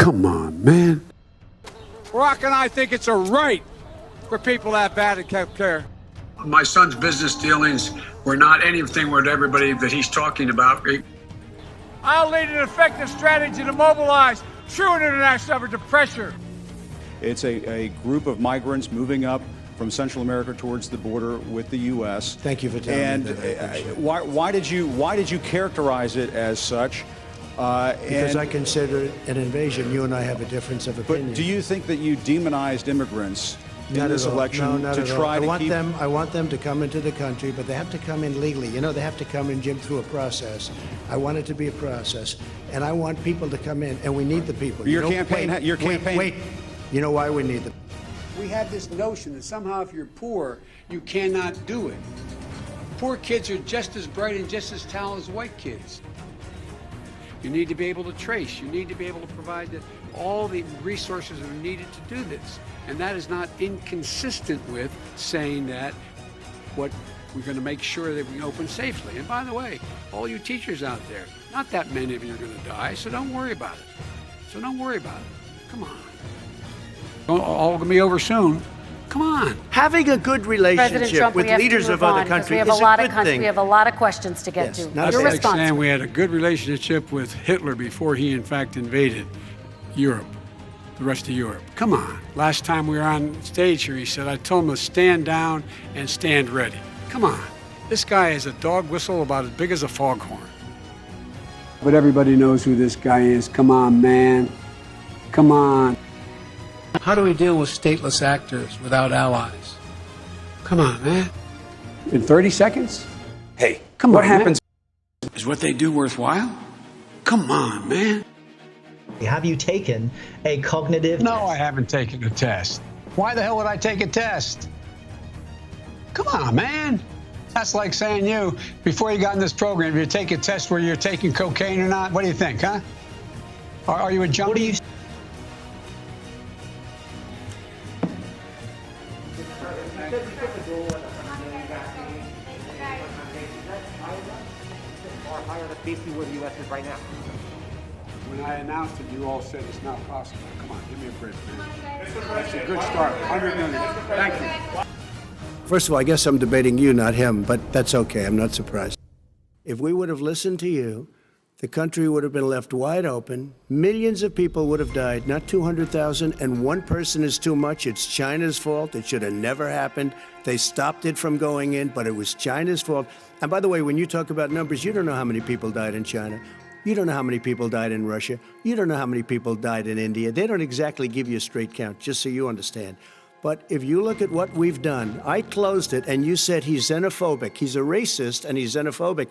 Come on, man. Barack and I think it's a right for people to have bad health care. My son's business dealings were not anything with everybody that he's talking about. I'll lead an effective strategy to mobilize true international effort to pressure. It's a group of migrants moving up from Central America towards the border with the U.S. Thank you for telling me that. And why did you characterize it as such? Because I consider it an invasion. You and I have a difference of opinion. But do you think that you demonized immigrants in this election to try to keep? I want them to come into the country, but they have to come in legally. You know, they have to come in, Jim, through a process. I want it to be a process, and I want people to come in, and we need the people. Your campaign. Wait. You know why we need them? We have this notion that somehow if you're poor, you cannot do it. Poor kids are just as bright and just as talented as white kids. You need to be able to trace. You need to be able to provide all the resources that are needed to do this. And that is not inconsistent with saying that what we're going to make sure that we open safely. And by the way, all you teachers out there, not that many of you are going to die, so don't worry about it. Come on. All going to be over soon. Come on. Having a good relationship Trump, with leaders of other countries is a good thing. We have a lot of questions to get to. That's Your like response. saying we had a good relationship with Hitler before he, in fact, invaded Europe, the rest of Europe. Come on. Last time we were on stage here, he said, I told him to stand down and stand ready. Come on. This guy is a dog whistle about as big as a foghorn. But everybody knows who this guy is. Come on, man. Come on. How do we deal with stateless actors without allies? Come on, man. In 30 seconds? Hey, Come what on, man. happens? Is what they do worthwhile? Come on, man. Have you taken a cognitive No, I haven't taken a test. Why the hell would I take a test? Come on, man. That's like saying you, before you got in this program, if you take a test where you're taking cocaine or not, what do you think, huh? Are you a junkie? What do you basically where the U.S. is right now. When I announced it, you all said it's not possible. Come on, give me a break, man. That's a good start. 100 million. Thank you. First of all, I guess I'm debating you, not him, but that's okay. I'm not surprised. If we would have listened to you, the country would have been left wide open. Millions of people would have died, not 200,000, and one person is too much. It's China's fault. It should have never happened. They stopped it from going in, but it was China's fault. And by the way, when you talk about numbers, you don't know how many people died in China. You don't know how many people died in Russia. You don't know how many people died in India. They don't exactly give you a straight count, just so you understand. But if you look at what we've done, I closed it, and you said he's xenophobic. He's a racist, and he's xenophobic.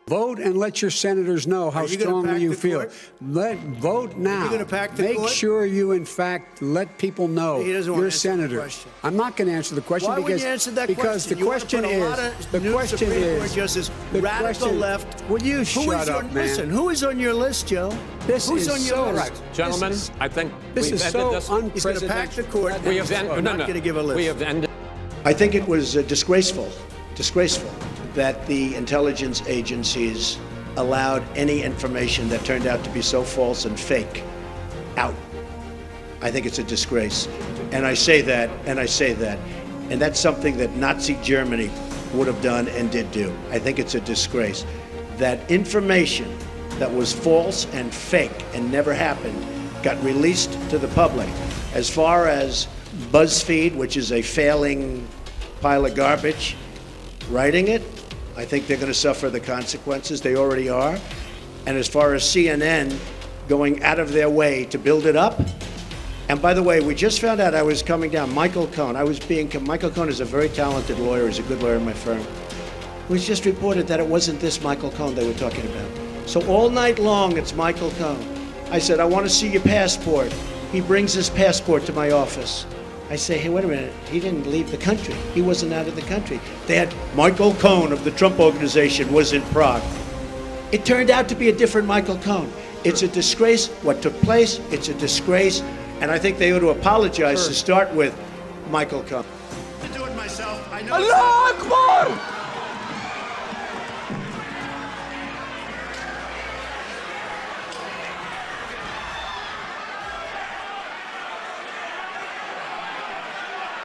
Vote and let your senators know how strongly you feel. Vote now. You're gonna pack the Make court? sure you, in fact, let people know He doesn't want you're to answer the senator. question. I'm not going to answer the question Why because would you answer that because question? the question is the question is the radical left. Will you shut up, man? Listen, who is on your list, Joe? This Who's is on your so list? Gentlemen, I think This is so unprecedented. He's going to pack the court. we have ended. I'm not going to give a list. We have ended. I think it was disgraceful that the intelligence agencies allowed any information that turned out to be so false and fake out. I think it's a disgrace. And I say that, and that's something that Nazi Germany would have done and did do. I think it's a disgrace. That information that was false and fake and never happened got released to the public. As far as BuzzFeed, which is a failing pile of garbage, writing it, I think they're going to suffer the consequences. They already are. And as far as CNN going out of their way to build it up, and by the way, we just found out I was coming down. Michael Cohen. Michael Cohen is a very talented lawyer. He's a good lawyer in my firm. It was just reported that it wasn't this Michael Cohen they were talking about. So all night long, it's Michael Cohen. I said, I want to see your passport. He brings his passport to my office. I say, hey, wait a minute. He didn't leave the country. He wasn't out of the country. They had Michael Cohen of the Trump Organization was in Prague. It turned out to be a different Michael Cohen. It's a disgrace what took place. It's a disgrace. And I think they ought to apologize to start with Michael Cohen. I do it myself. I know. Allah Akbar!